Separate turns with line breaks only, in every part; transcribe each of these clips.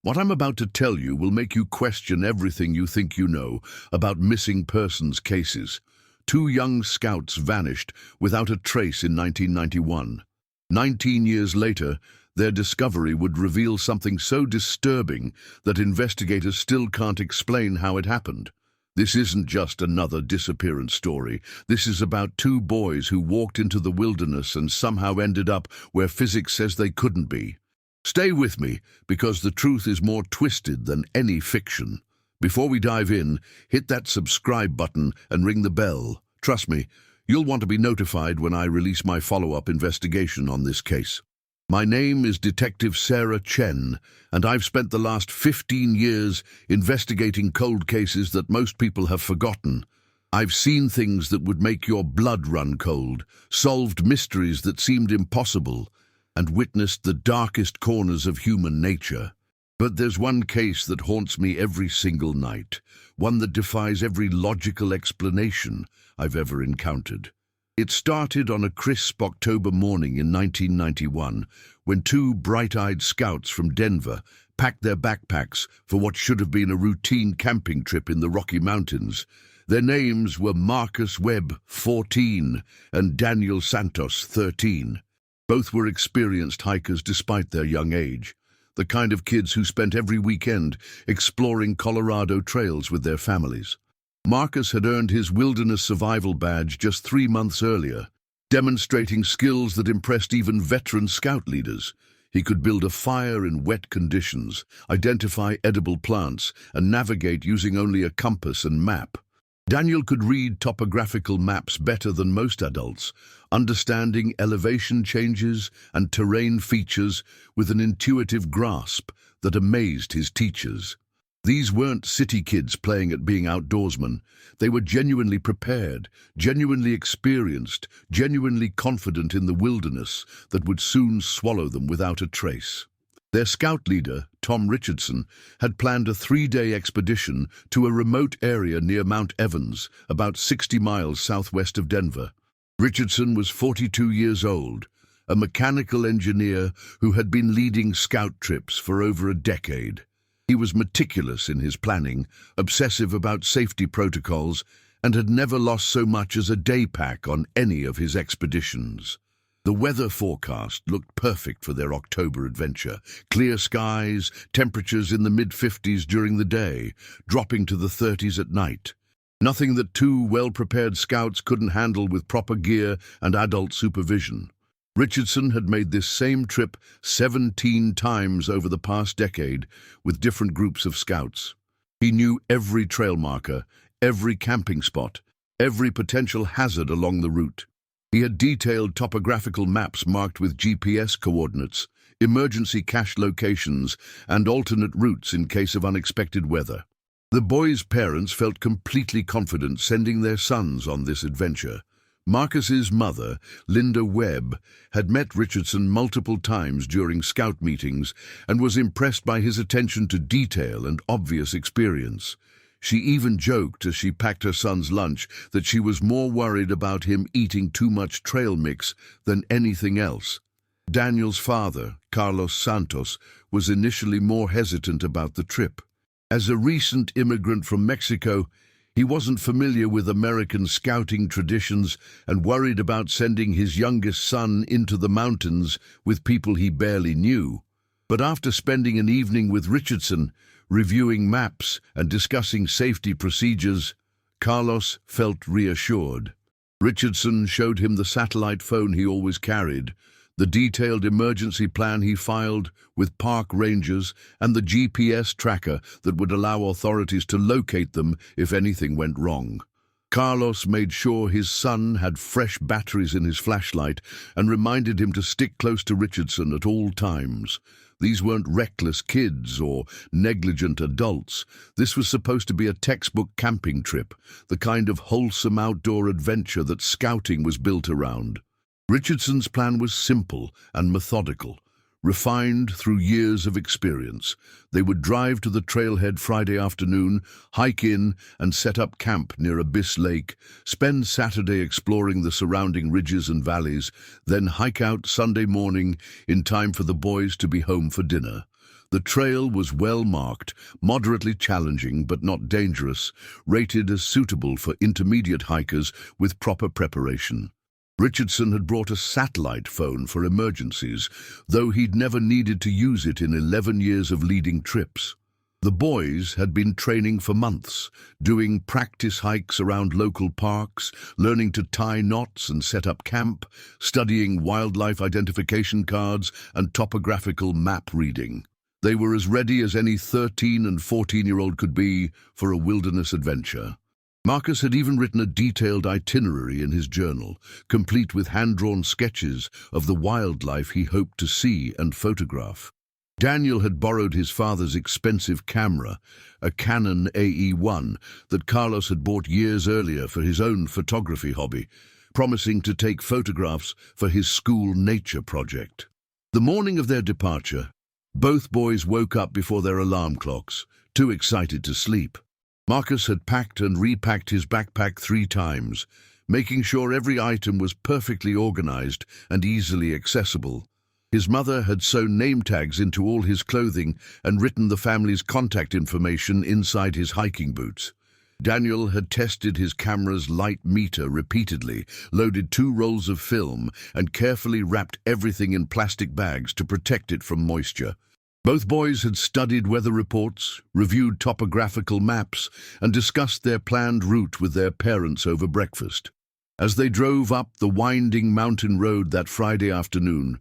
What I'm about to tell you will make you question everything you think you know about missing persons cases. Two young scouts vanished without a trace in 1991. 19 years later, their discovery would reveal something so disturbing that investigators still can't explain how it happened. This isn't just another disappearance story. This is about two boys who walked into the wilderness and somehow ended up where physics says they couldn't be. Stay with me, because the truth is more twisted than any fiction. Before we dive in, hit that subscribe button and ring the bell. Trust me, you'll want to be notified when I release my follow-up investigation on this case. My name is Detective Sarah Chen, and I've spent the last 15 years investigating cold cases that most people have forgotten. I've seen things that would make your blood run cold, solved mysteries that seemed impossible, and witnessed the darkest corners of human nature. But there's one case that haunts me every single night, one that defies every logical explanation I've ever encountered. It started on a crisp October morning in 1991, when two bright-eyed scouts from Denver packed their backpacks for what should have been a routine camping trip in the Rocky Mountains. Their names were Marcus Webb, 14, and Daniel Santos, 13. Both were experienced hikers despite their young age, the kind of kids who spent every weekend exploring Colorado trails with their families. Marcus had earned his wilderness survival badge just 3 months earlier, demonstrating skills that impressed even veteran scout leaders. He could build a fire in wet conditions, identify edible plants, and navigate using only a compass and map. Daniel could read topographical maps better than most adults, understanding elevation changes and terrain features with an intuitive grasp that amazed his teachers. These weren't city kids playing at being outdoorsmen. They were genuinely prepared, genuinely experienced, genuinely confident in the wilderness that would soon swallow them without a trace. Their scout leader, Tom Richardson, had planned a 3-day expedition to a remote area near Mount Evans, about 60 miles southwest of Denver. Richardson was 42 years old, a mechanical engineer who had been leading scout trips for over a decade. He was meticulous in his planning, obsessive about safety protocols, and had never lost so much as a day pack on any of his expeditions. The weather forecast looked perfect for their October adventure. Clear skies, temperatures in the mid-50s during the day, dropping to the 30s at night. Nothing that two well-prepared scouts couldn't handle with proper gear and adult supervision. Richardson had made this same trip 17 times over the past decade with different groups of scouts. He knew every trail marker, every camping spot, every potential hazard along the route. He had detailed topographical maps marked with GPS coordinates, emergency cache locations, and alternate routes in case of unexpected weather. The boys' parents felt completely confident sending their sons on this adventure. Marcus's mother, Linda Webb, had met Richardson multiple times during scout meetings and was impressed by his attention to detail and obvious experience. She even joked as she packed her son's lunch that she was more worried about him eating too much trail mix than anything else. Daniel's father, Carlos Santos, was initially more hesitant about the trip. As a recent immigrant from Mexico, he wasn't familiar with American scouting traditions and worried about sending his youngest son into the mountains with people he barely knew. But after spending an evening with Richardson, reviewing maps and discussing safety procedures, Carlos felt reassured. Richardson showed him the satellite phone he always carried, the detailed emergency plan he filed with park rangers, and the GPS tracker that would allow authorities to locate them if anything went wrong. Carlos made sure his son had fresh batteries in his flashlight and reminded him to stick close to Richardson at all times. These weren't reckless kids or negligent adults. This was supposed to be a textbook camping trip, the kind of wholesome outdoor adventure that scouting was built around. Richardson's plan was simple and methodical, refined through years of experience. They would drive to the trailhead Friday afternoon, hike in and set up camp near Abyss Lake, spend Saturday exploring the surrounding ridges and valleys, then hike out Sunday morning in time for the boys to be home for dinner. The trail was well marked, moderately challenging but not dangerous, rated as suitable for intermediate hikers with proper preparation. Richardson had brought a satellite phone for emergencies, though he'd never needed to use it in 11 years of leading trips. The boys had been training for months, doing practice hikes around local parks, learning to tie knots and set up camp, studying wildlife identification cards and topographical map reading. They were as ready as any 13- and 14-year-old could be for a wilderness adventure. Marcus had even written a detailed itinerary in his journal, complete with hand-drawn sketches of the wildlife he hoped to see and photograph. Daniel had borrowed his father's expensive camera, a Canon AE-1 that Carlos had bought years earlier for his own photography hobby, promising to take photographs for his school nature project. The morning of their departure, both boys woke up before their alarm clocks, too excited to sleep. Marcus had packed and repacked his backpack 3 times, making sure every item was perfectly organized and easily accessible. His mother had sewn name tags into all his clothing and written the family's contact information inside his hiking boots. Daniel had tested his camera's light meter repeatedly, loaded 2 rolls of film, and carefully wrapped everything in plastic bags to protect it from moisture. Both boys had studied weather reports, reviewed topographical maps, and discussed their planned route with their parents over breakfast. As they drove up the winding mountain road that Friday afternoon,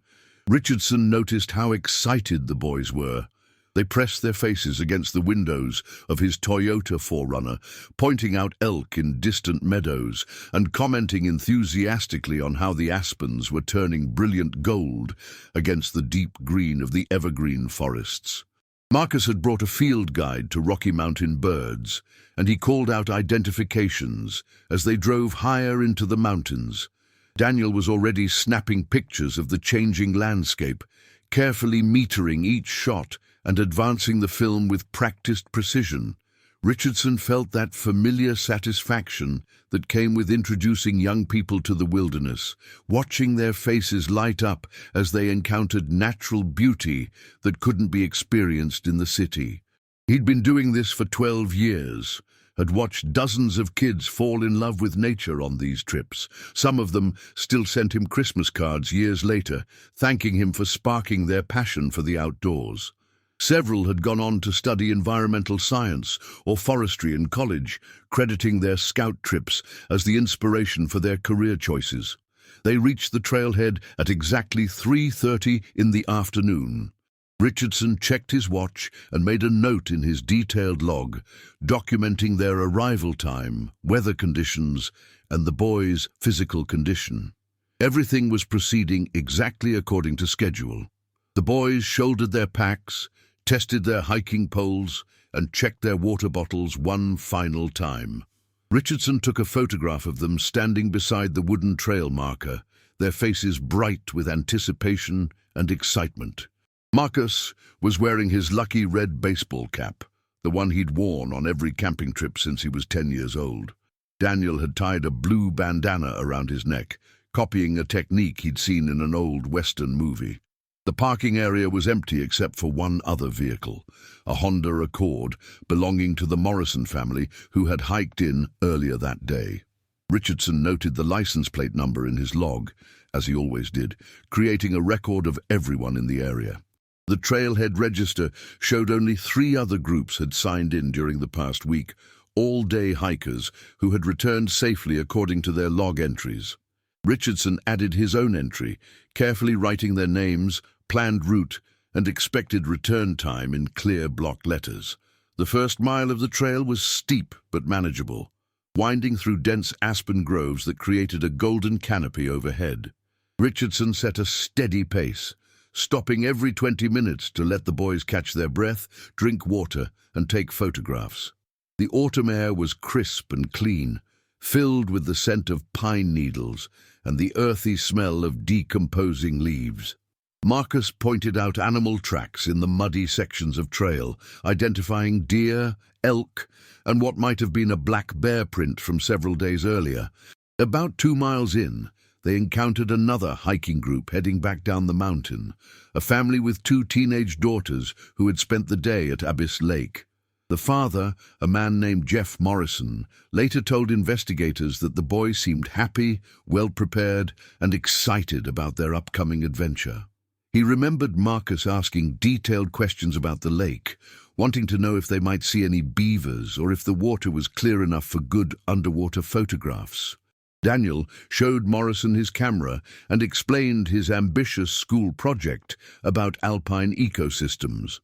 Richardson noticed how excited the boys were. They pressed their faces against the windows of his Toyota 4Runner, pointing out elk in distant meadows and commenting enthusiastically on how the aspens were turning brilliant gold against the deep green of the evergreen forests. Marcus had brought a field guide to Rocky Mountain birds, and he called out identifications as they drove higher into the mountains. Daniel was already snapping pictures of the changing landscape, carefully metering each shot and advancing the film with practiced precision. Richardson felt that familiar satisfaction that came with introducing young people to the wilderness, watching their faces light up as they encountered natural beauty that couldn't be experienced in the city. He'd been doing this for 12 years, had watched dozens of kids fall in love with nature on these trips. Some of them still sent him Christmas cards years later, thanking him for sparking their passion for the outdoors. Several had gone on to study environmental science or forestry in college, crediting their scout trips as the inspiration for their career choices. They reached the trailhead at exactly 3:30 in the afternoon. Richardson checked his watch and made a note in his detailed log, documenting their arrival time, weather conditions, and the boys' physical condition. Everything was proceeding exactly according to schedule. The boys shouldered their packs, tested their hiking poles, and checked their water bottles one final time. Richardson took a photograph of them standing beside the wooden trail marker, their faces bright with anticipation and excitement. Marcus was wearing his lucky red baseball cap, the one he'd worn on every camping trip since he was 10 years old. Daniel had tied a blue bandana around his neck, copying a technique he'd seen in an old Western movie. The parking area was empty except for one other vehicle, a Honda Accord belonging to the Morrison family who had hiked in earlier that day. Richardson noted the license plate number in his log, as he always did, creating a record of everyone in the area. The trailhead register showed only 3 other groups had signed in during the past week, all-day hikers who had returned safely according to their log entries. Richardson added his own entry, carefully writing their names, planned route, and expected return time in clear block letters. The first mile of the trail was steep but manageable, winding through dense aspen groves that created a golden canopy overhead. Richardson set a steady pace, stopping every 20 minutes to let the boys catch their breath, drink water, and take photographs. The autumn air was crisp and clean, filled with the scent of pine needles and the earthy smell of decomposing leaves. Marcus pointed out animal tracks in the muddy sections of trail, identifying deer, elk, and what might have been a black bear print from several days earlier. About 2 miles in, they encountered another hiking group heading back down the mountain, a family with two teenage daughters who had spent the day at Abyss Lake. The father, a man named Jeff Morrison, later told investigators that the boys seemed happy, well-prepared, and excited about their upcoming adventure. He remembered Marcus asking detailed questions about the lake, wanting to know if they might see any beavers or if the water was clear enough for good underwater photographs. Daniel showed Morrison his camera and explained his ambitious school project about alpine ecosystems.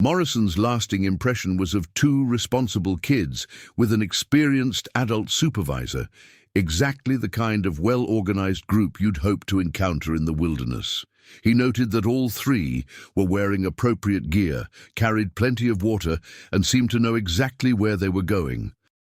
Morrison's lasting impression was of two responsible kids with an experienced adult supervisor, exactly the kind of well-organized group you'd hope to encounter in the wilderness. He noted that all three were wearing appropriate gear, carried plenty of water, and seemed to know exactly where they were going.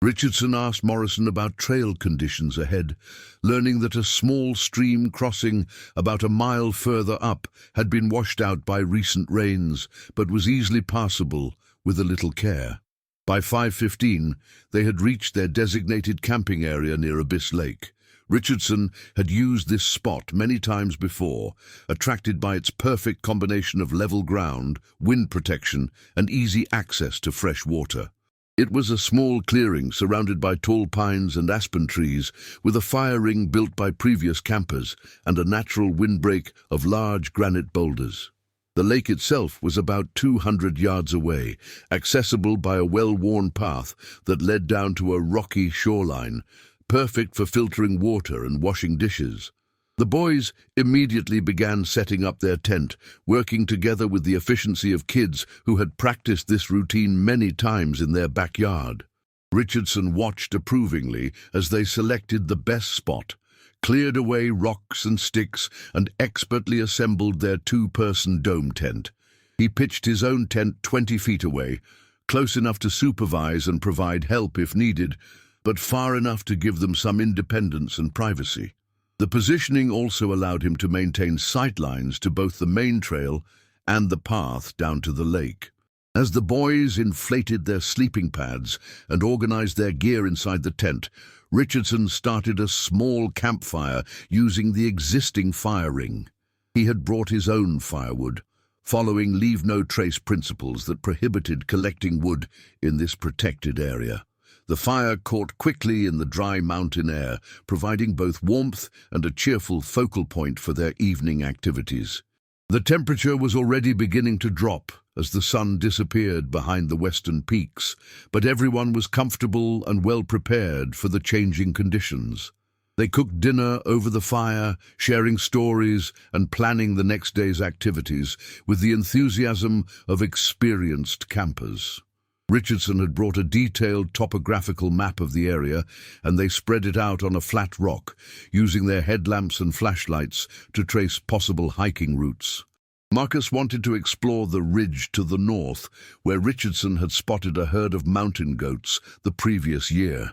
Richardson asked Morrison about trail conditions ahead, learning that a small stream crossing about a mile further up had been washed out by recent rains, but was easily passable with a little care. By 5:15, they had reached their designated camping area near Abyss Lake. Richardson had used this spot many times before, attracted by its perfect combination of level ground, wind protection, and easy access to fresh water. It was a small clearing surrounded by tall pines and aspen trees, with a fire ring built by previous campers and a natural windbreak of large granite boulders. The lake itself was about 200 yards away, accessible by a well-worn path that led down to a rocky shoreline, perfect for filtering water and washing dishes. The boys immediately began setting up their tent, working together with the efficiency of kids who had practiced this routine many times in their backyard. Richardson watched approvingly as they selected the best spot, cleared away rocks and sticks, and expertly assembled their two-person dome tent. He pitched his own tent 20 feet away, close enough to supervise and provide help if needed, but far enough to give them some independence and privacy. The positioning also allowed him to maintain sight lines to both the main trail and the path down to the lake. As the boys inflated their sleeping pads and organized their gear inside the tent, Richardson started a small campfire using the existing fire ring. He had brought his own firewood, following leave-no-trace principles that prohibited collecting wood in this protected area. The fire caught quickly in the dry mountain air, providing both warmth and a cheerful focal point for their evening activities. The temperature was already beginning to drop as the sun disappeared behind the western peaks, but everyone was comfortable and well prepared for the changing conditions. They cooked dinner over the fire, sharing stories and planning the next day's activities with the enthusiasm of experienced campers. Richardson had brought a detailed topographical map of the area, and they spread it out on a flat rock, using their headlamps and flashlights to trace possible hiking routes. Marcus wanted to explore the ridge to the north, where Richardson had spotted a herd of mountain goats the previous year.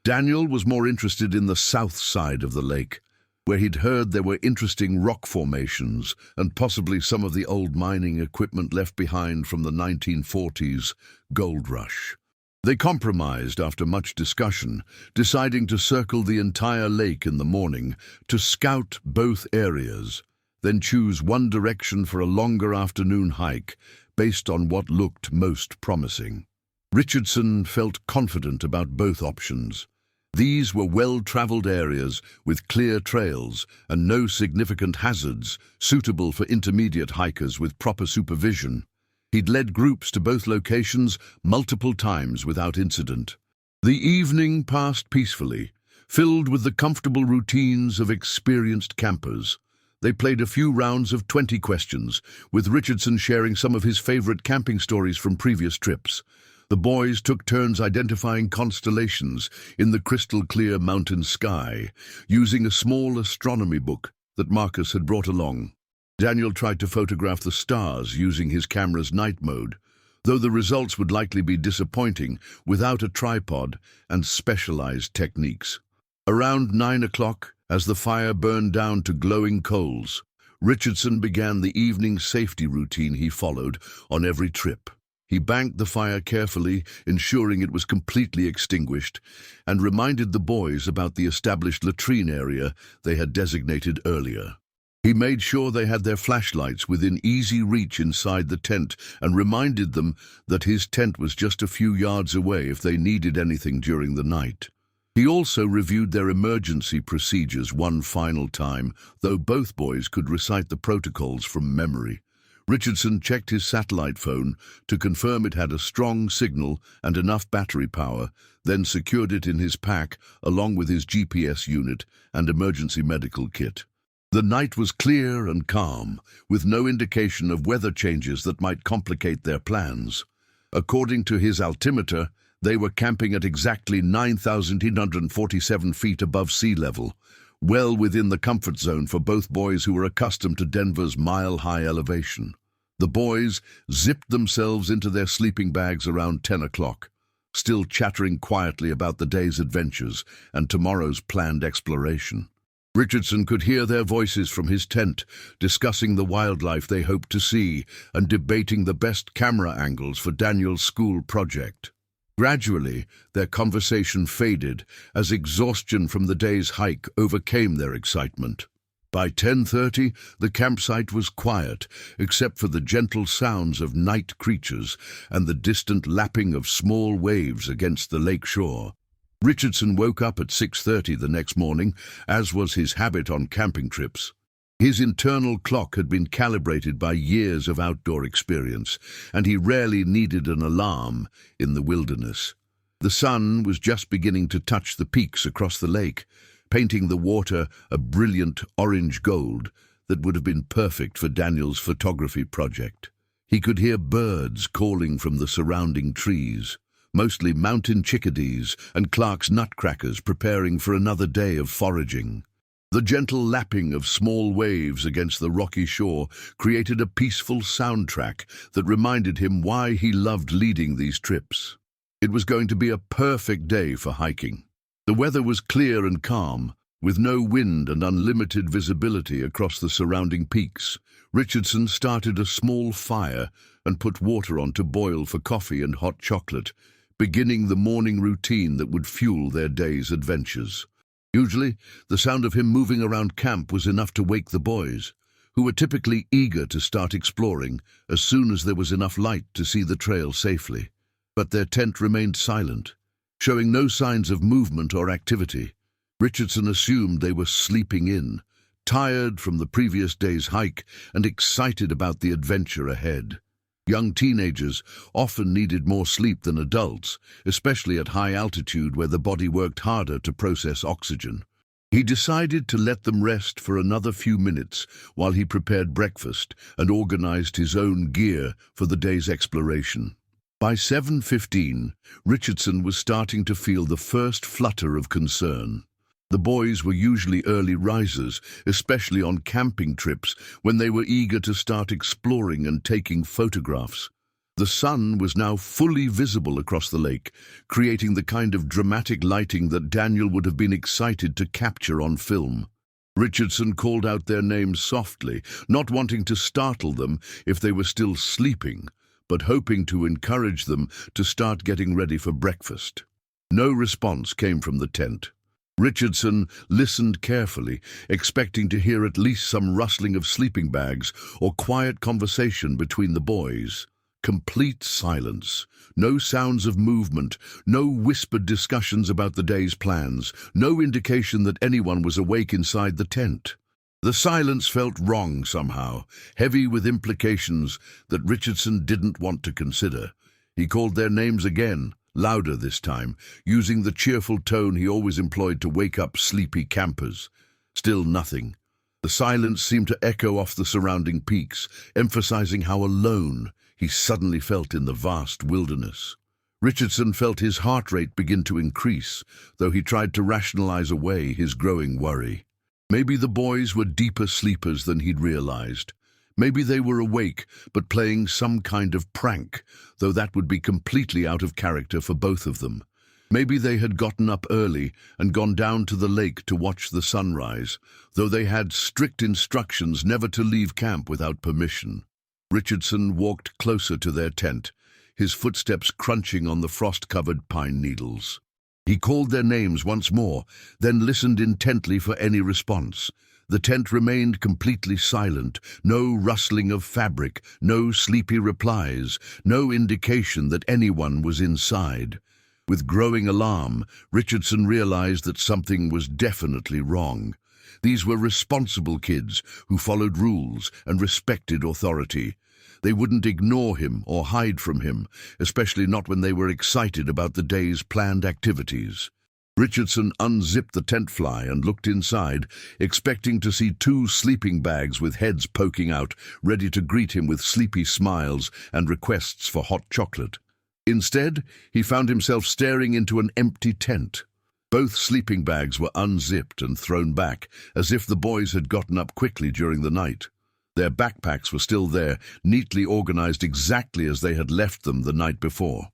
Daniel was more interested in the south side of the lake, where he'd heard there were interesting rock formations and possibly some of the old mining equipment left behind from the 1940s gold rush. They compromised after much discussion, deciding to circle the entire lake in the morning to scout both areas, then choose one direction for a longer afternoon hike based on what looked most promising. Richardson felt confident about both options. These were well-traveled areas with clear trails and no significant hazards, suitable for intermediate hikers with proper supervision. He'd led groups to both locations multiple times without incident. The evening passed peacefully, filled with the comfortable routines of experienced campers. They played a few rounds of 20 questions, with Richardson sharing some of his favorite camping stories from previous trips. The boys took turns identifying constellations in the crystal-clear mountain sky, using a small astronomy book that Marcus had brought along. Daniel tried to photograph the stars using his camera's night mode, though the results would likely be disappointing without a tripod and specialized techniques. Around 9 o'clock, as the fire burned down to glowing coals, Richardson began the evening safety routine he followed on every trip. He banked the fire carefully, ensuring it was completely extinguished, and reminded the boys about the established latrine area they had designated earlier. He made sure they had their flashlights within easy reach inside the tent and reminded them that his tent was just a few yards away if they needed anything during the night. He also reviewed their emergency procedures one final time, though both boys could recite the protocols from memory. Richardson checked his satellite phone to confirm it had a strong signal and enough battery power, then secured it in his pack along with his GPS unit and emergency medical kit. The night was clear and calm, with no indication of weather changes that might complicate their plans. According to his altimeter, they were camping at exactly 9,847 feet above sea level, well within the comfort zone for both boys who were accustomed to Denver's mile-high elevation. The boys zipped themselves into their sleeping bags around 10 o'clock, still chattering quietly about the day's adventures and tomorrow's planned exploration. Richardson could hear their voices from his tent, discussing the wildlife they hoped to see and debating the best camera angles for Daniel's school project. Gradually, their conversation faded as exhaustion from the day's hike overcame their excitement. By 10:30, the campsite was quiet, except for the gentle sounds of night creatures and the distant lapping of small waves against the lake shore. Richardson woke up at 6:30 the next morning, as was his habit on camping trips. His internal clock had been calibrated by years of outdoor experience, and he rarely needed an alarm in the wilderness. The sun was just beginning to touch the peaks across the lake, painting the water a brilliant orange gold that would have been perfect for Daniel's photography project. He could hear birds calling from the surrounding trees, mostly mountain chickadees and Clark's nutcrackers preparing for another day of foraging. The gentle lapping of small waves against the rocky shore created a peaceful soundtrack that reminded him why he loved leading these trips. It was going to be a perfect day for hiking. The weather was clear and calm, with no wind and unlimited visibility across the surrounding peaks. Richardson started a small fire and put water on to boil for coffee and hot chocolate, beginning the morning routine that would fuel their day's adventures. Usually, the sound of him moving around camp was enough to wake the boys, who were typically eager to start exploring as soon as there was enough light to see the trail safely. But their tent remained silent, showing no signs of movement or activity. Richardson assumed they were sleeping in, tired from the previous day's hike and excited about the adventure ahead. Young teenagers often needed more sleep than adults, especially at high altitude where the body worked harder to process oxygen. He decided to let them rest for another few minutes while he prepared breakfast and organized his own gear for the day's exploration. By 7:15, Richardson was starting to feel the first flutter of concern. The boys were usually early risers, especially on camping trips when they were eager to start exploring and taking photographs. The sun was now fully visible across the lake, creating the kind of dramatic lighting that Daniel would have been excited to capture on film. Richardson called out their names softly, not wanting to startle them if they were still sleeping, but hoping to encourage them to start getting ready for breakfast. No response came from the tent. Richardson listened carefully, expecting to hear at least some rustling of sleeping bags or quiet conversation between the boys. Complete silence. No sounds of movement, no whispered discussions about the day's plans, no indication that anyone was awake inside the tent. The silence felt wrong somehow, heavy with implications that Richardson didn't want to consider. He called their names again, louder this time, using the cheerful tone he always employed to wake up sleepy campers. Still nothing. The silence seemed to echo off the surrounding peaks, emphasizing how alone he suddenly felt in the vast wilderness. Richardson felt his heart rate begin to increase, though he tried to rationalize away his growing worry. Maybe the boys were deeper sleepers than he'd realized. Maybe they were awake, but playing some kind of prank, though that would be completely out of character for both of them. Maybe they had gotten up early and gone down to the lake to watch the sunrise, though they had strict instructions never to leave camp without permission. Richardson walked closer to their tent, his footsteps crunching on the frost-covered pine needles. He called their names once more, then listened intently for any response. The tent remained completely silent, no rustling of fabric, no sleepy replies, no indication that anyone was inside. With growing alarm, Richardson realized that something was definitely wrong. These were responsible kids who followed rules and respected authority. They wouldn't ignore him or hide from him, especially not when they were excited about the day's planned activities. Richardson unzipped the tent fly and looked inside, expecting to see 2 sleeping bags with heads poking out, ready to greet him with sleepy smiles and requests for hot chocolate. Instead, he found himself staring into an empty tent. Both sleeping bags were unzipped and thrown back, as if the boys had gotten up quickly during the night. Their backpacks were still there, neatly organized exactly as they had left them the night before.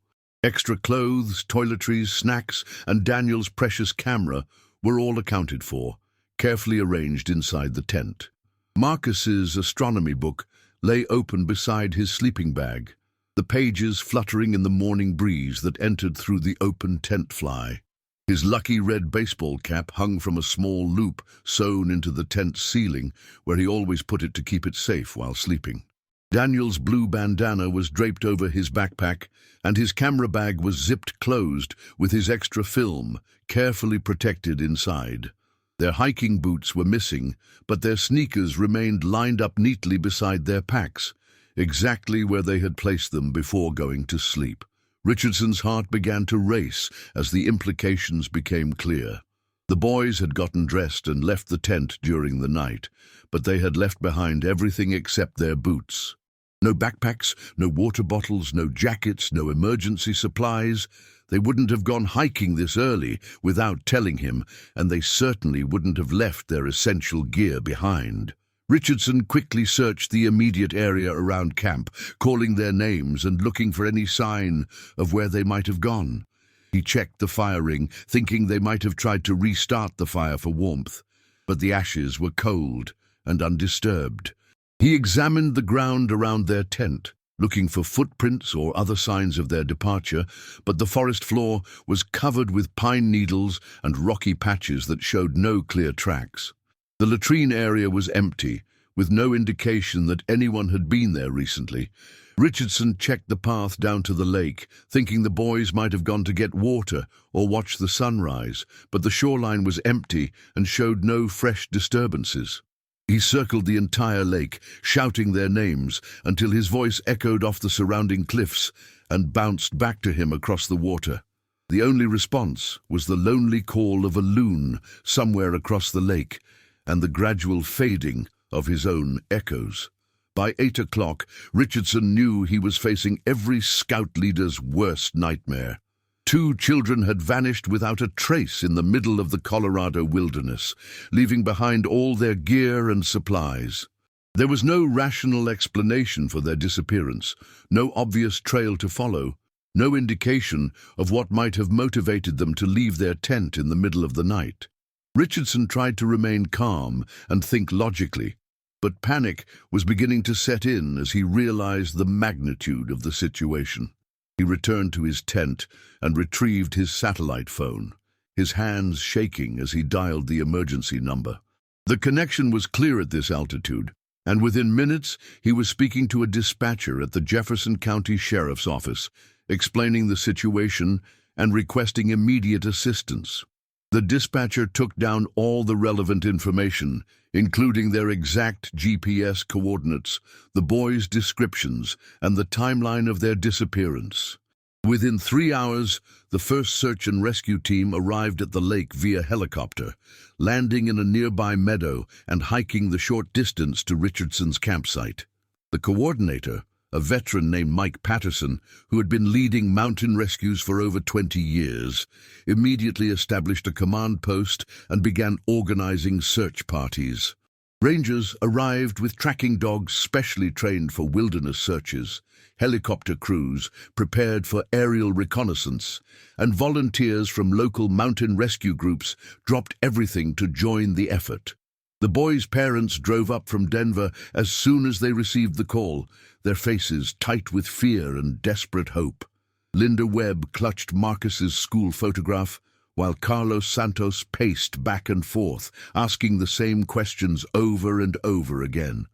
Extra clothes, toiletries, snacks, and Daniel's precious camera were all accounted for, carefully arranged inside the tent. Marcus's astronomy book lay open beside his sleeping bag, the pages fluttering in the morning breeze that entered through the open tent fly. His lucky red baseball cap hung from a small loop sewn into the tent ceiling, where he always put it to keep it safe while sleeping. Daniel's blue bandana was draped over his backpack, and his camera bag was zipped closed with his extra film carefully protected inside. Their hiking boots were missing, but their sneakers remained lined up neatly beside their packs, exactly where they had placed them before going to sleep. Richardson's heart began to race as the implications became clear. The boys had gotten dressed and left the tent during the night, but they had left behind everything except their boots. No backpacks, no water bottles, no jackets, no emergency supplies. They wouldn't have gone hiking this early without telling him, and they certainly wouldn't have left their essential gear behind. Richardson quickly searched the immediate area around camp, calling their names and looking for any sign of where they might have gone. He checked the fire ring, thinking they might have tried to restart the fire for warmth, but the ashes were cold and undisturbed. He examined the ground around their tent, looking for footprints or other signs of their departure, but the forest floor was covered with pine needles and rocky patches that showed no clear tracks. The latrine area was empty, with no indication that anyone had been there recently. Richardson checked the path down to the lake, thinking the boys might have gone to get water or watch the sunrise, but the shoreline was empty and showed no fresh disturbances. He circled the entire lake, shouting their names, until his voice echoed off the surrounding cliffs and bounced back to him across the water. The only response was the lonely call of a loon somewhere across the lake, and the gradual fading of his own echoes. By 8 o'clock, Richardson knew he was facing every scout leader's worst nightmare. 2 children had vanished without a trace in the middle of the Colorado wilderness, leaving behind all their gear and supplies. There was no rational explanation for their disappearance, no obvious trail to follow, no indication of what might have motivated them to leave their tent in the middle of the night. Richardson tried to remain calm and think logically, but panic was beginning to set in as he realized the magnitude of the situation. He returned to his tent and retrieved his satellite phone, his hands shaking as he dialed the emergency number. The connection was clear at this altitude, and within minutes he was speaking to a dispatcher at the Jefferson County Sheriff's Office, explaining the situation and requesting immediate assistance. The dispatcher took down all the relevant information, including their exact GPS coordinates, the boys' descriptions, and the timeline of their disappearance. Within 3 hours, the first search and rescue team arrived at the lake via helicopter, landing in a nearby meadow and hiking the short distance to Richardson's campsite. The coordinator, a veteran named Mike Patterson, who had been leading mountain rescues for over 20 years, immediately established a command post and began organizing search parties. Rangers arrived with tracking dogs specially trained for wilderness searches, helicopter crews prepared for aerial reconnaissance, and volunteers from local mountain rescue groups dropped everything to join the effort. The boys' parents drove up from Denver as soon as they received the call, their faces tight with fear and desperate hope. Linda Webb clutched Marcus's school photograph, while Carlos Santos paced back and forth, asking the same questions over and over again.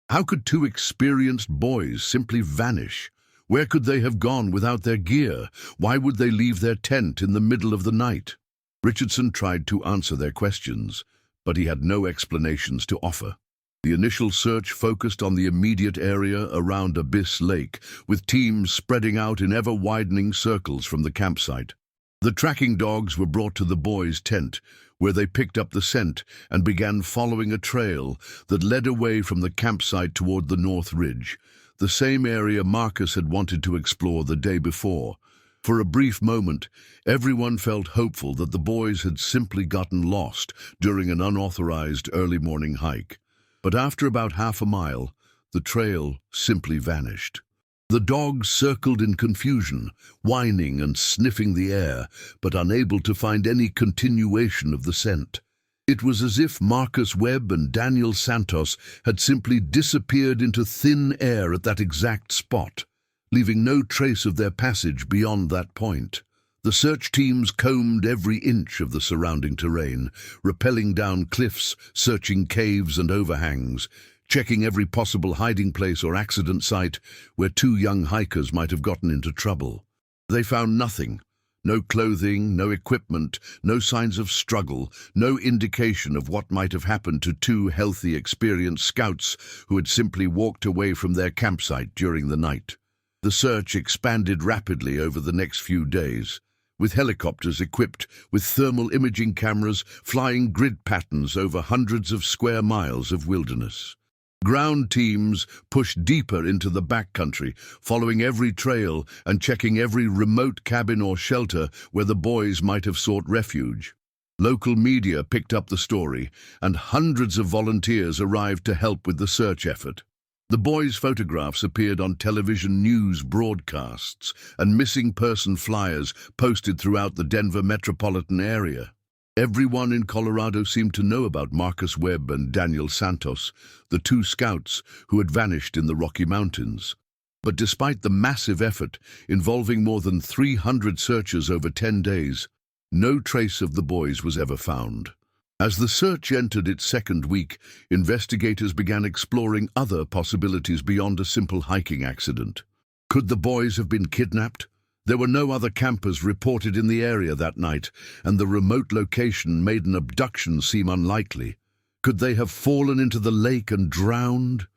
How could two experienced boys simply vanish? Where could they have gone without their gear? Why would they leave their tent in the middle of the night? Richardson tried to answer their questions, but he had no explanations to offer. The initial search focused on the immediate area around Abyss Lake, with teams spreading out in ever-widening circles from the campsite. The tracking dogs were brought to the boys' tent, where they picked up the scent and began following a trail that led away from the campsite toward the North Ridge, the same area Marcus had wanted to explore the day before. For a brief moment, everyone felt hopeful that the boys had simply gotten lost during an unauthorized early morning hike. But after about half a mile, the trail simply vanished. The dogs circled in confusion, whining and sniffing the air, but unable to find any continuation of the scent. It was as if Marcus Webb and Daniel Santos had simply disappeared into thin air at that exact spot, leaving no trace of their passage beyond that point. The search teams combed every inch of the surrounding terrain, rappelling down cliffs, searching caves and overhangs, checking every possible hiding place or accident site where two young hikers might have gotten into trouble. They found nothing. No clothing, no equipment, no signs of struggle, no indication of what might have happened to two healthy, experienced scouts who had simply walked away from their campsite during the night. The search expanded rapidly over the next few days, with helicopters equipped with thermal imaging cameras flying grid patterns over hundreds of square miles of wilderness. Ground teams pushed deeper into the backcountry, following every trail and checking every remote cabin or shelter where the boys might have sought refuge. Local media picked up the story, and hundreds of volunteers arrived to help with the search effort. The boys' photographs appeared on television news broadcasts and missing person flyers posted throughout the Denver metropolitan area. Everyone in Colorado seemed to know about Marcus Webb and Daniel Santos, the two scouts who had vanished in the Rocky Mountains. But despite the massive effort, involving more than 300 searchers over 10 days, no trace of the boys was ever found. As the search entered its second week, investigators began exploring other possibilities beyond a simple hiking accident. Could the boys have been kidnapped? There were no other campers reported in the area that night, and the remote location made an abduction seem unlikely. Could they have fallen into the lake and drowned?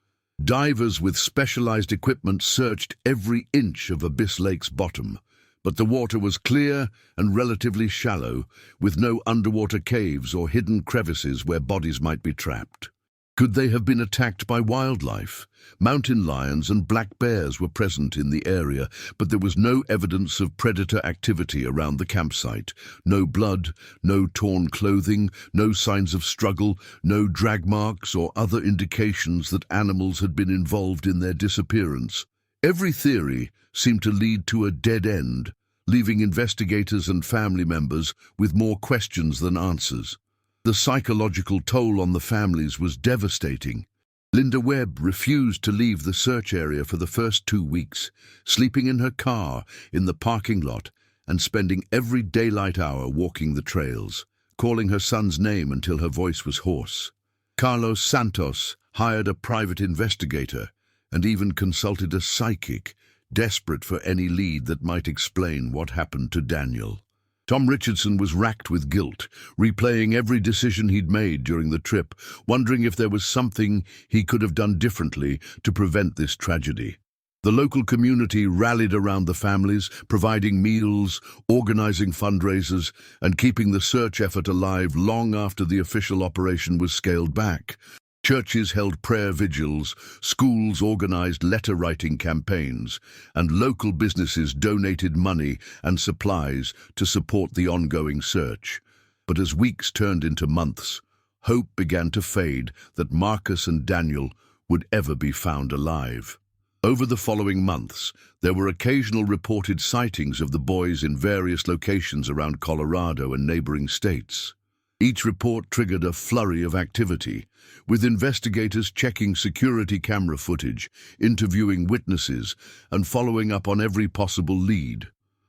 Divers with specialized equipment searched every inch of Abyss Lake's bottom, but the water was clear and relatively shallow, with no underwater caves or hidden crevices where bodies might be trapped. Could they have been attacked by wildlife? Mountain lions and black bears were present in the area, but there was no evidence of predator activity around the campsite. No blood, no torn clothing, no signs of struggle, no drag marks or other indications that animals had been involved in their disappearance. Every theory seemed to lead to a dead end, leaving investigators and family members with more questions than answers. The psychological toll on the families was devastating. Linda Webb refused to leave the search area for the first 2 weeks, sleeping in her car in the parking lot and spending every daylight hour walking the trails, calling her son's name until her voice was hoarse. Carlos Santos hired a private investigator and even consulted a psychic, desperate for any lead that might explain what happened to Daniel. Tom Richardson was racked with guilt, replaying every decision he'd made during the trip, wondering if there was something he could have done differently to prevent this tragedy. The local community rallied around the families, providing meals, organizing fundraisers, and keeping the search effort alive long after the official operation was scaled back. Churches held prayer vigils, schools organized letter-writing campaigns, and local businesses donated money and supplies to support the ongoing search. But as weeks turned into months, hope began to fade that Marcus and Daniel would ever be found alive. Over the following months, there were occasional reported sightings of the boys in various locations around Colorado and neighboring states. Each report triggered a flurry of activity, with investigators checking security camera footage, interviewing witnesses, and following up on every possible lead.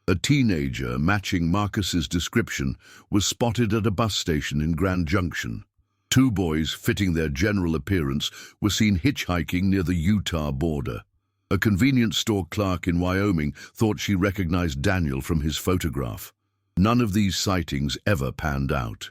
A teenager matching Marcus's description was spotted at a bus station in Grand Junction. Two boys fitting their general appearance were seen hitchhiking near the Utah border. A convenience store clerk in Wyoming thought she recognized Daniel from his photograph. None of these sightings ever panned out.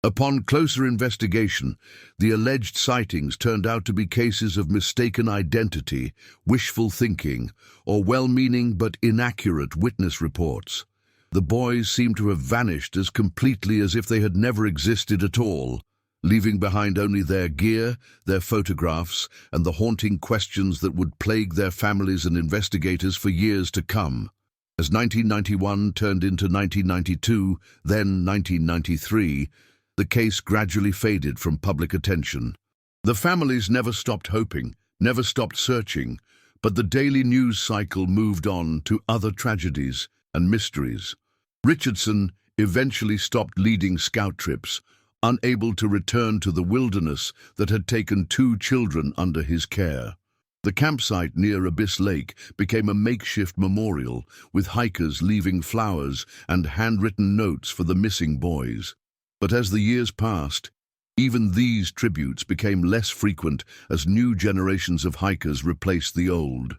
Upon closer investigation, the alleged sightings turned out to be cases of mistaken identity, wishful thinking, or well-meaning but inaccurate witness reports. The boys seemed to have vanished as completely as if they had never existed at all, leaving behind only their gear, their photographs, and the haunting questions that would plague their families and investigators for years to come. As 1991 turned into 1992, then 1993, the case gradually faded from public attention. The families never stopped hoping, never stopped searching, but the daily news cycle moved on to other tragedies and mysteries. Richardson eventually stopped leading scout trips, unable to return to the wilderness that had taken two children under his care. The campsite near Abyss Lake became a makeshift memorial, with hikers leaving flowers and handwritten notes for the missing boys. But as the years passed, even these tributes became less frequent as new generations of hikers replaced the old.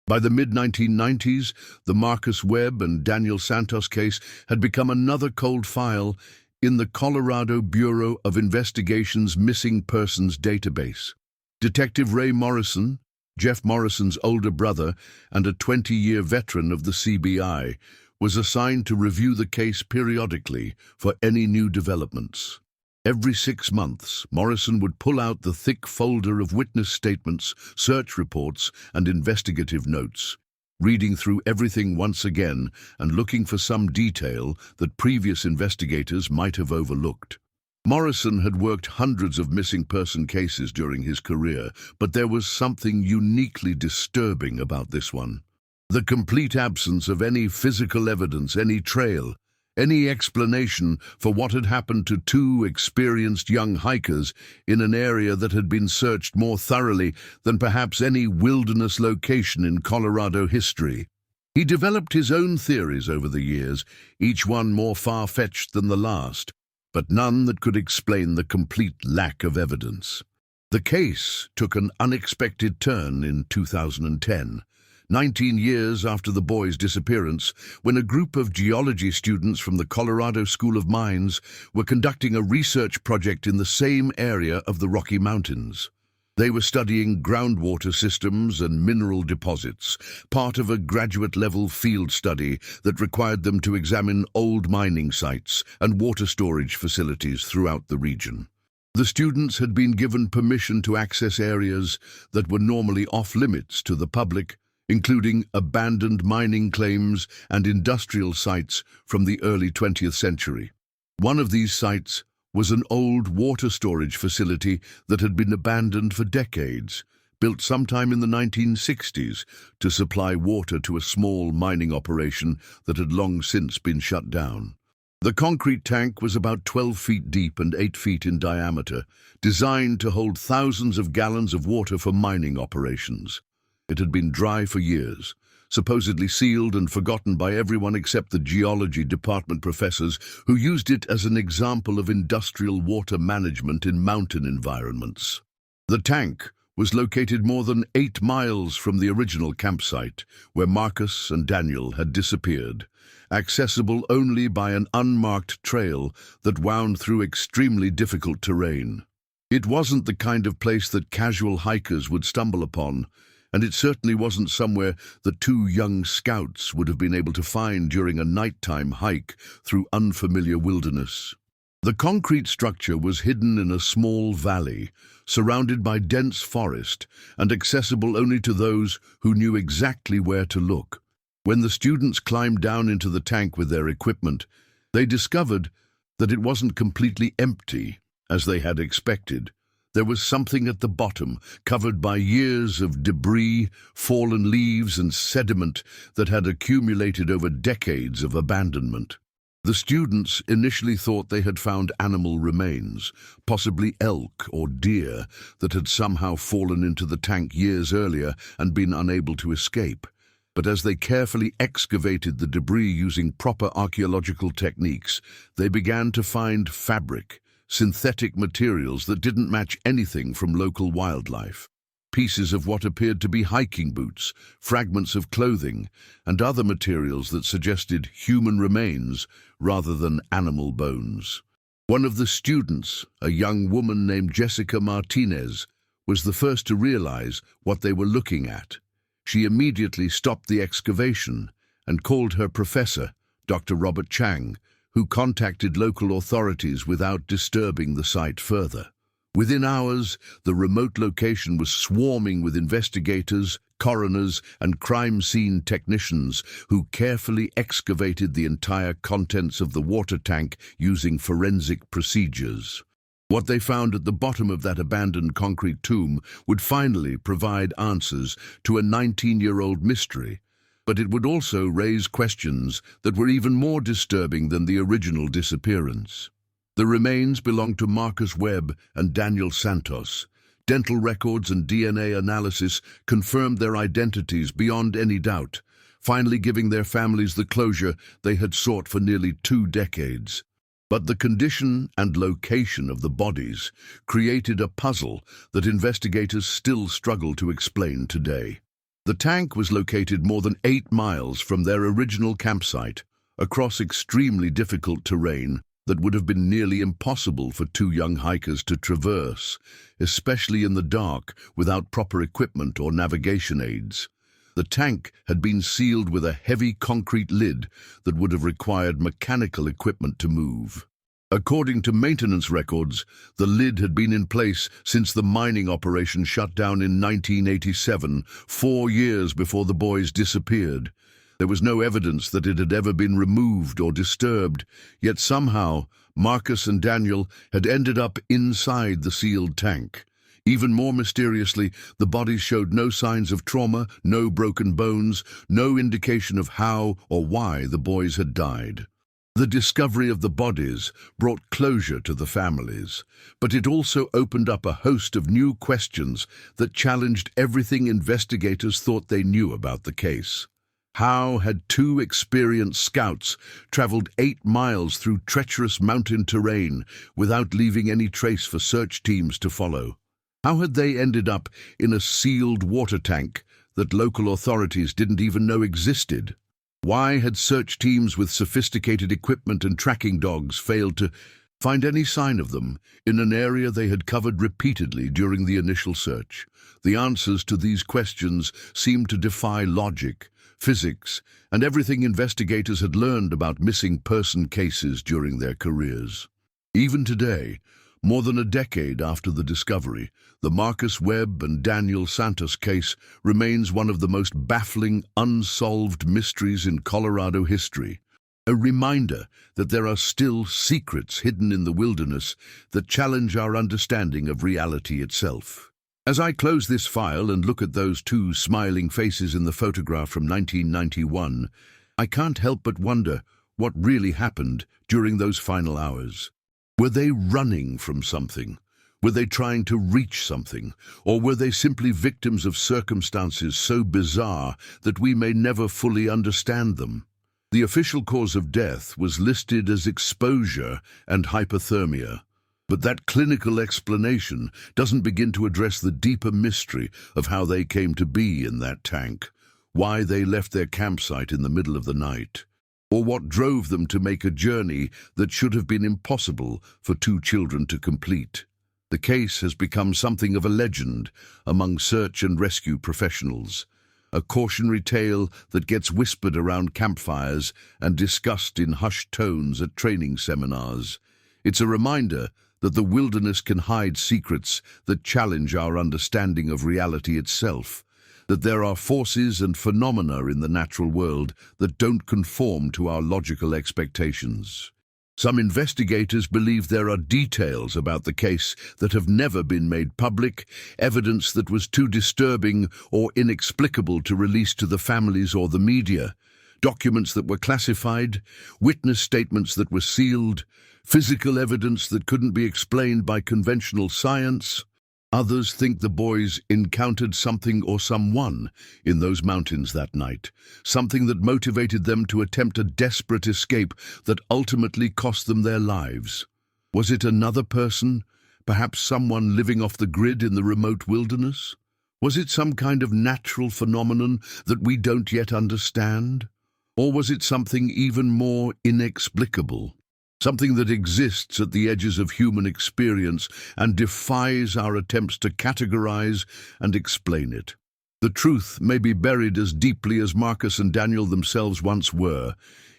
By the mid-1990s, the Marcus Webb and Daniel Santos case had become another cold file in the Colorado Bureau of Investigation's Missing Persons database. Detective Ray Morrison, Jeff Morrison's older brother and a 20-year veteran of the CBI, was assigned to review the case periodically for any new developments. Every 6 months, Morrison would pull out the thick folder of witness statements, search reports, and investigative notes, reading through everything once again and looking for some detail that previous investigators might have overlooked. Morrison had worked hundreds of missing person cases during his career, but there was something uniquely disturbing about this one. The complete absence of any physical evidence, any trail, any explanation for what had happened to two experienced young hikers in an area that had been searched more thoroughly than perhaps any wilderness location in Colorado history. He developed his own theories over the years, each one more far-fetched than the last, but none that could explain the complete lack of evidence. The case took an unexpected turn in 2010. 19 years after the boys' disappearance, when a group of geology students from the Colorado School of Mines were conducting a research project in the same area of the Rocky Mountains. They were studying groundwater systems and mineral deposits, part of a graduate-level field study that required them to examine old mining sites and water storage facilities throughout the region. The students had been given permission to access areas that were normally off-limits to the public, including abandoned mining claims and industrial sites from the early 20th century. One of these sites was an old water storage facility that had been abandoned for decades, built sometime in the 1960s to supply water to a small mining operation that had long since been shut down. The concrete tank was about 12 feet deep and 8 feet in diameter, designed to hold thousands of gallons of water for mining operations. It had been dry for years, supposedly sealed and forgotten by everyone except the geology department professors who used it as an example of industrial water management in mountain environments. The tank was located more than 8 miles from the original campsite, where Marcus and Daniel had disappeared, accessible only by an unmarked trail that wound through extremely difficult terrain. It wasn't the kind of place that casual hikers would stumble upon, and it certainly wasn't somewhere that two young scouts would have been able to find during a nighttime hike through unfamiliar wilderness. The concrete structure was hidden in a small valley, surrounded by dense forest, and accessible only to those who knew exactly where to look. When the students climbed down into the tank with their equipment, they discovered that it wasn't completely empty, as they had expected. There was something at the bottom, covered by years of debris, fallen leaves, and sediment that had accumulated over decades of abandonment. The students initially thought they had found animal remains, possibly elk or deer, that had somehow fallen into the tank years earlier and been unable to escape. But as they carefully excavated the debris using proper archaeological techniques, they began to find fabric, synthetic materials that didn't match anything from local wildlife. Pieces of what appeared to be hiking boots, fragments of clothing, and other materials that suggested human remains rather than animal bones. One of the students, a young woman named Jessica Martinez, was the first to realize what they were looking at. She immediately stopped the excavation and called her professor, Dr. Robert Chang, who contacted local authorities without disturbing the site further. Within hours, the remote location was swarming with investigators, coroners, and crime scene technicians who carefully excavated the entire contents of the water tank using forensic procedures. What they found at the bottom of that abandoned concrete tomb would finally provide answers to a 19-year-old mystery, but it would also raise questions that were even more disturbing than the original disappearance. The remains belonged to Marcus Webb and Daniel Santos. Dental records and DNA analysis confirmed their identities beyond any doubt, finally giving their families the closure they had sought for nearly 2 decades. But the condition and location of the bodies created a puzzle that investigators still struggle to explain today. The tank was located more than 8 miles from their original campsite, across extremely difficult terrain that would have been nearly impossible for 2 young hikers to traverse, especially in the dark without proper equipment or navigation aids. The tank had been sealed with a heavy concrete lid that would have required mechanical equipment to move. According to maintenance records, the lid had been in place since the mining operation shut down in 1987, 4 years before the boys disappeared. There was no evidence that it had ever been removed or disturbed, yet somehow Marcus and Daniel had ended up inside the sealed tank. Even more mysteriously, the bodies showed no signs of trauma, no broken bones, no indication of how or why the boys had died. The discovery of the bodies brought closure to the families, but it also opened up a host of new questions that challenged everything investigators thought they knew about the case. How had 2 experienced scouts traveled 8 miles through treacherous mountain terrain without leaving any trace for search teams to follow? How had they ended up in a sealed water tank that local authorities didn't even know existed? Why had search teams with sophisticated equipment and tracking dogs failed to find any sign of them in an area they had covered repeatedly during the initial search? The answers to these questions seemed to defy logic, physics, and everything investigators had learned about missing person cases during their careers. Even today, more than a decade after the discovery, the Marcus Webb and Daniel Santos case remains one of the most baffling, unsolved mysteries in Colorado history. A reminder that there are still secrets hidden in the wilderness that challenge our understanding of reality itself. As I close this file and look at those 2 smiling faces in the photograph from 1991, I can't help but wonder what really happened during those final hours. Were they running from something? Were they trying to reach something? Or were they simply victims of circumstances so bizarre that we may never fully understand them? The official cause of death was listed as exposure and hypothermia, but that clinical explanation doesn't begin to address the deeper mystery of how they came to be in that tank, why they left their campsite in the middle of the night, or what drove them to make a journey that should have been impossible for 2 children to complete. The case has become something of a legend among search and rescue professionals, a cautionary tale that gets whispered around campfires and discussed in hushed tones at training seminars. It's a reminder that the wilderness can hide secrets that challenge our understanding of reality itself, that there are forces and phenomena in the natural world that don't conform to our logical expectations. Some investigators believe there are details about the case that have never been made public, evidence that was too disturbing or inexplicable to release to the families or the media. documents that were classified, witness statements that were sealed, physical evidence that couldn't be explained by conventional science. Others think the boys encountered something or someone in those mountains that night, something that motivated them to attempt a desperate escape that ultimately cost them their lives. Was it another person, perhaps someone living off the grid in the remote wilderness? Was it some kind of natural phenomenon that we don't yet understand? Or was it something even more inexplicable? Something that exists at the edges of human experience and defies our attempts to categorize and explain it. The truth may be buried as deeply as Marcus and Daniel themselves once were,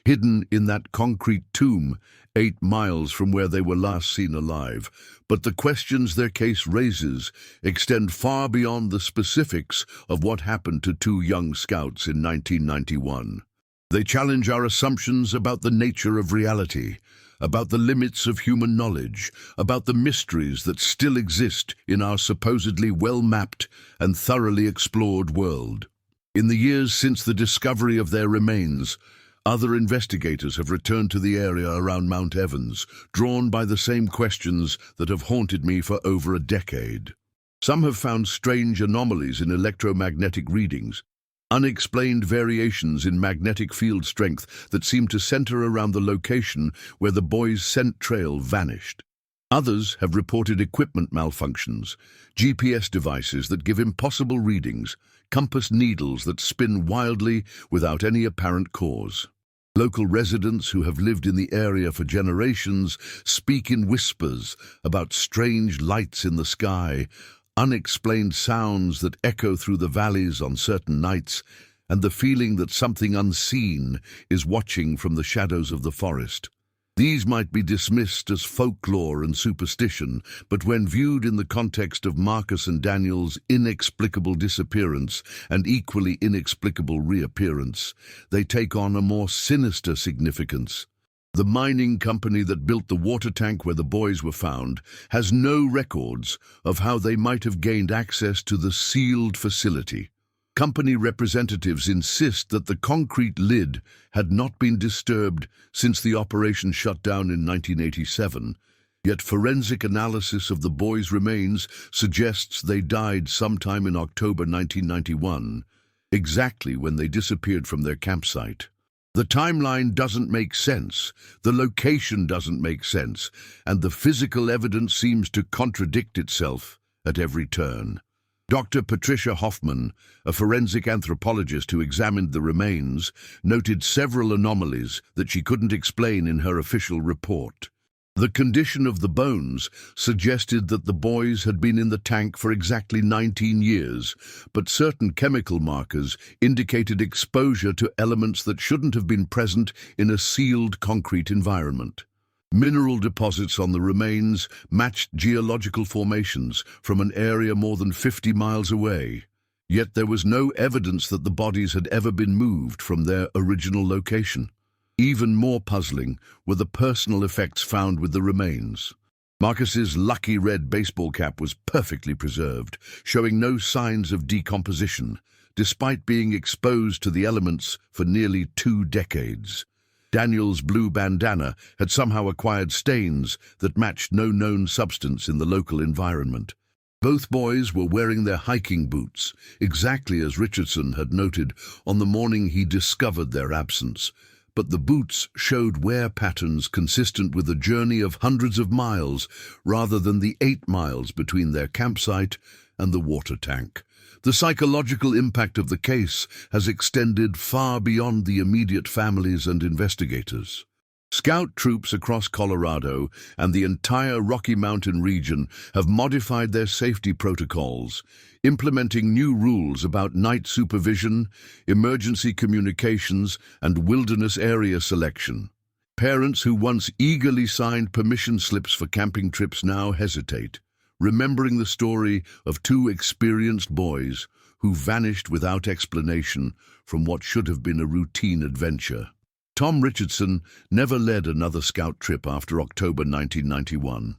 hidden in that concrete tomb 8 miles from where they were last seen alive. But the questions their case raises extend far beyond the specifics of what happened to 2 young scouts in 1991. They challenge our assumptions about the nature of reality, about the limits of human knowledge, about the mysteries that still exist in our supposedly well-mapped and thoroughly explored world. In the years since the discovery of their remains, other investigators have returned to the area around Mount Evans, drawn by the same questions that have haunted me for over a decade. Some have found strange anomalies in electromagnetic readings, unexplained variations in magnetic field strength that seem to center around the location where the boys' scent trail vanished. Others have reported equipment malfunctions, GPS devices that give impossible readings, compass needles that spin wildly without any apparent cause. Local residents who have lived in the area for generations speak in whispers about strange lights in the sky, unexplained sounds that echo through the valleys on certain nights, and the feeling that something unseen is watching from the shadows of the forest. These might be dismissed as folklore and superstition, but when viewed in the context of Marcus and Daniel's inexplicable disappearance and equally inexplicable reappearance, they take on a more sinister significance. The mining company that built the water tank where the boys were found has no records of how they might have gained access to the sealed facility. Company representatives insist that the concrete lid had not been disturbed since the operation shut down in 1987, yet forensic analysis of the boys' remains suggests they died sometime in October 1991, exactly when they disappeared from their campsite. The timeline doesn't make sense, the location doesn't make sense, and the physical evidence seems to contradict itself at every turn. Dr. Patricia Hoffman, a forensic anthropologist who examined the remains, noted several anomalies that she couldn't explain in her official report. The condition of the bones suggested that the boys had been in the tank for exactly 19 years, but certain chemical markers indicated exposure to elements that shouldn't have been present in a sealed concrete environment. Mineral deposits on the remains matched geological formations from an area more than 50 miles away, yet there was no evidence that the bodies had ever been moved from their original location. Even more puzzling were the personal effects found with the remains. Marcus's lucky red baseball cap was perfectly preserved, showing no signs of decomposition, despite being exposed to the elements for nearly 2 decades. Daniel's blue bandana had somehow acquired stains that matched no known substance in the local environment. Both boys were wearing their hiking boots, exactly as Richardson had noted on the morning he discovered their absence. But the boots showed wear patterns consistent with a journey of hundreds of miles rather than the 8 miles between their campsite and the water tank. The psychological impact of the case has extended far beyond the immediate families and investigators. Scout troops across Colorado and the entire Rocky Mountain region have modified their safety protocols, implementing new rules about night supervision, emergency communications, and wilderness area selection. Parents who once eagerly signed permission slips for camping trips now hesitate, remembering the story of 2 experienced boys who vanished without explanation from what should have been a routine adventure. Tom Richardson never led another scout trip after October 1991.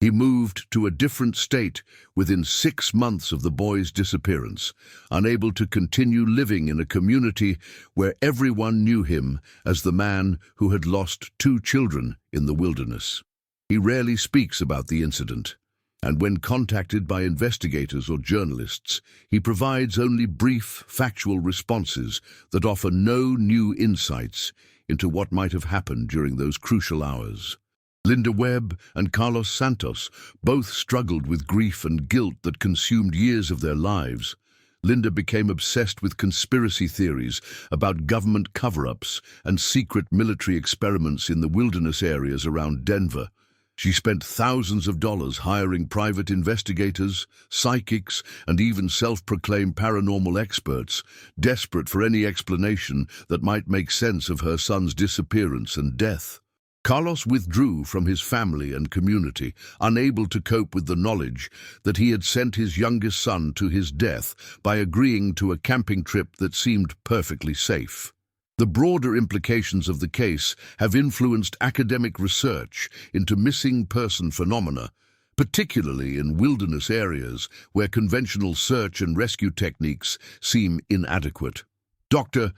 He moved to a different state within 6 months of the boy's disappearance, unable to continue living in a community where everyone knew him as the man who had lost 2 children in the wilderness. He rarely speaks about the incident, and when contacted by investigators or journalists, he provides only brief, factual responses that offer no new insights into what might have happened during those crucial hours. Linda Webb and Carlos Santos both struggled with grief and guilt that consumed years of their lives. Linda became obsessed with conspiracy theories about government cover-ups and secret military experiments in the wilderness areas around Denver. She spent thousands of dollars hiring private investigators, psychics, and even self-proclaimed paranormal experts, desperate for any explanation that might make sense of her son's disappearance and death. Carlos withdrew from his family and community, unable to cope with the knowledge that he had sent his youngest son to his death by agreeing to a camping trip that seemed perfectly safe. The broader implications of the case have influenced academic research into missing person phenomena, particularly in wilderness areas where conventional search and rescue techniques seem inadequate. Dr.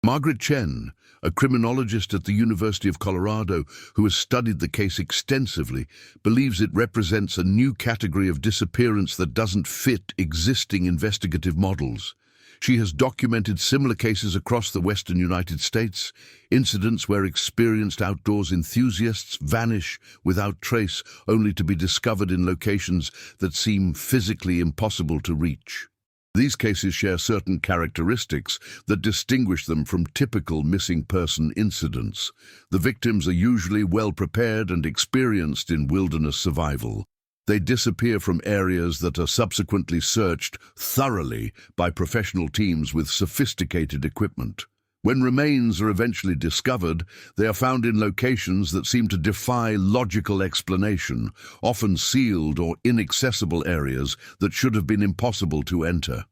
Margaret Chen, a criminologist at the University of Colorado who has studied the case extensively, believes it represents a new category of disappearance that doesn't fit existing investigative models. She has documented similar cases across the western United States, incidents where experienced outdoors enthusiasts vanish without trace, only to be discovered in locations that seem physically impossible to reach. These cases share certain characteristics that distinguish them from typical missing person incidents. The victims are usually well prepared and experienced in wilderness survival. They disappear from areas that are subsequently searched thoroughly by professional teams with sophisticated equipment. When remains are eventually discovered, they are found in locations that seem to defy logical explanation, often sealed or inaccessible areas that should have been impossible to enter.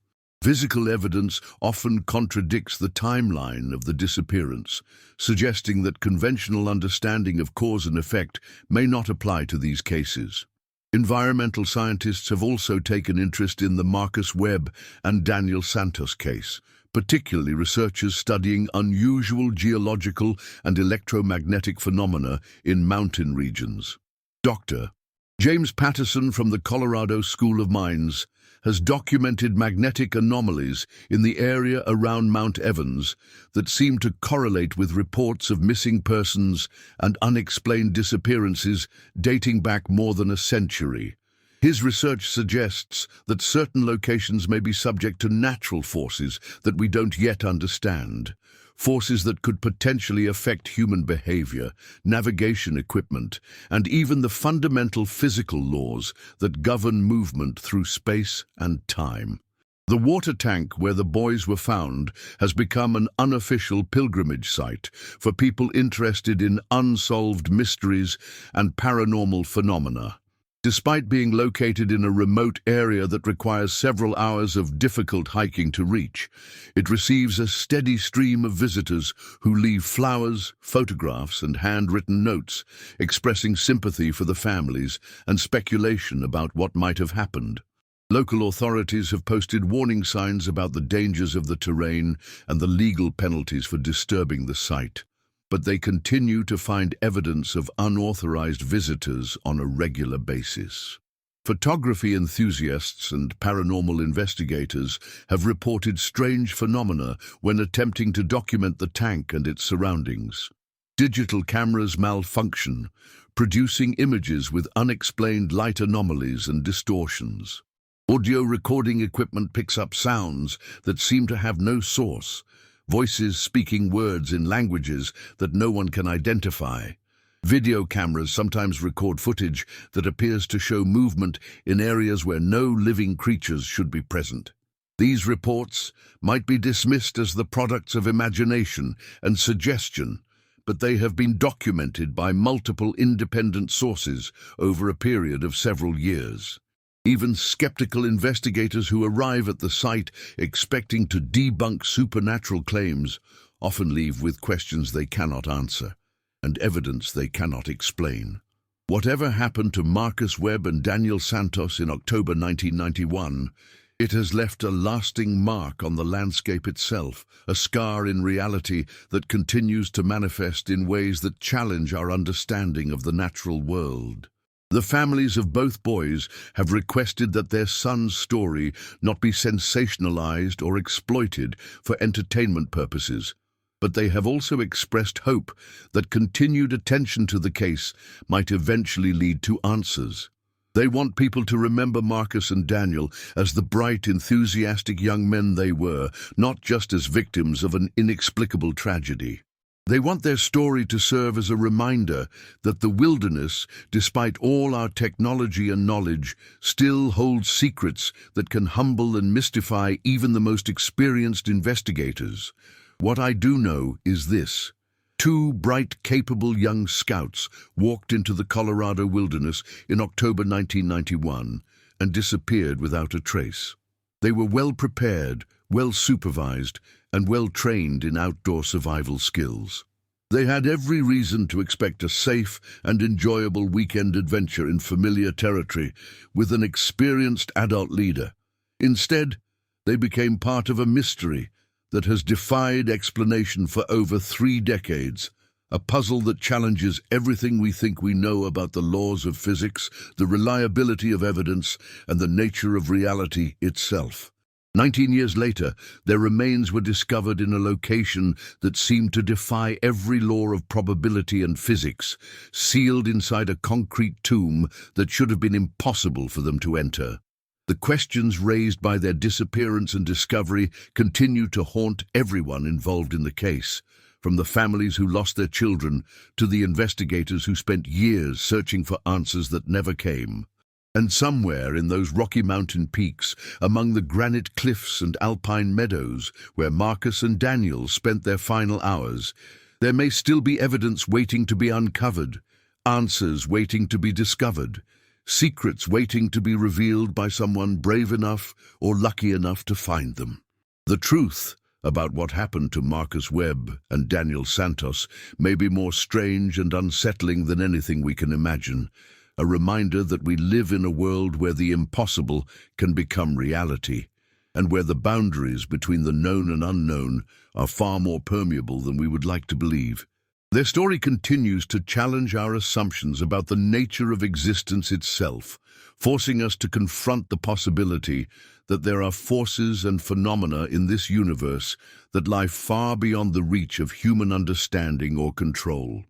Physical evidence often contradicts the timeline of the disappearance, suggesting that conventional understanding of cause and effect may not apply to these cases. Environmental scientists have also taken interest in the Marcus Webb and Daniel Santos case, particularly researchers studying unusual geological and electromagnetic phenomena in mountain regions. Dr. James Patterson from the Colorado School of Mines has documented magnetic anomalies in the area around Mount Evans that seem to correlate with reports of missing persons and unexplained disappearances dating back more than a century. His research suggests that certain locations may be subject to natural forces that we don't yet understand, forces that could potentially affect human behavior, navigation equipment, and even the fundamental physical laws that govern movement through space and time. The water tank where the boys were found has become an unofficial pilgrimage site for people interested in unsolved mysteries and paranormal phenomena. Despite being located in a remote area that requires several hours of difficult hiking to reach, it receives a steady stream of visitors who leave flowers, photographs, and handwritten notes, expressing sympathy for the families and speculation about what might have happened. Local authorities have posted warning signs about the dangers of the terrain and the legal penalties for disturbing the site, but they continue to find evidence of unauthorized visitors on a regular basis. Photography enthusiasts and paranormal investigators have reported strange phenomena when attempting to document the tank and its surroundings. Digital cameras malfunction, producing images with unexplained light anomalies and distortions. Audio recording equipment picks up sounds that seem to have no source, voices speaking words in languages that no one can identify. Video cameras sometimes record footage that appears to show movement in areas where no living creatures should be present. These reports might be dismissed as the products of imagination and suggestion, but they have been documented by multiple independent sources over a period of several years. Even skeptical investigators who arrive at the site expecting to debunk supernatural claims often leave with questions they cannot answer and evidence they cannot explain. Whatever happened to Marcus Webb and Daniel Santos in October 1991, it has left a lasting mark on the landscape itself, a scar in reality that continues to manifest in ways that challenge our understanding of the natural world. The families of both boys have requested that their son's story not be sensationalized or exploited for entertainment purposes, but they have also expressed hope that continued attention to the case might eventually lead to answers. They want people to remember Marcus and Daniel as the bright, enthusiastic young men they were, not just as victims of an inexplicable tragedy. They want their story to serve as a reminder that the wilderness, despite all our technology and knowledge, still holds secrets that can humble and mystify even the most experienced investigators. What I do know is this. Two bright, capable young scouts walked into the Colorado wilderness in October 1991 and disappeared without a trace. They were well prepared, well supervised, and well trained in outdoor survival skills. They had every reason to expect a safe and enjoyable weekend adventure in familiar territory with an experienced adult leader. Instead, they became part of a mystery that has defied explanation for over 3 decades, a puzzle that challenges everything we think we know about the laws of physics, the reliability of evidence, and the nature of reality itself. 19 years later, their remains were discovered in a location that seemed to defy every law of probability and physics, sealed inside a concrete tomb that should have been impossible for them to enter. The questions raised by their disappearance and discovery continue to haunt everyone involved in the case, from the families who lost their children to the investigators who spent years searching for answers that never came. And somewhere in those Rocky Mountain peaks, among the granite cliffs and alpine meadows where Marcus and Daniel spent their final hours, there may still be evidence waiting to be uncovered, answers waiting to be discovered, secrets waiting to be revealed by someone brave enough or lucky enough to find them. The truth about what happened to Marcus Webb and Daniel Santos may be more strange and unsettling than anything we can imagine. A reminder that we live in a world where the impossible can become reality, and where the boundaries between the known and unknown are far more permeable than we would like to believe. Their story continues to challenge our assumptions about the nature of existence itself, forcing us to confront the possibility that there are forces and phenomena in this universe that lie far beyond the reach of human understanding or control.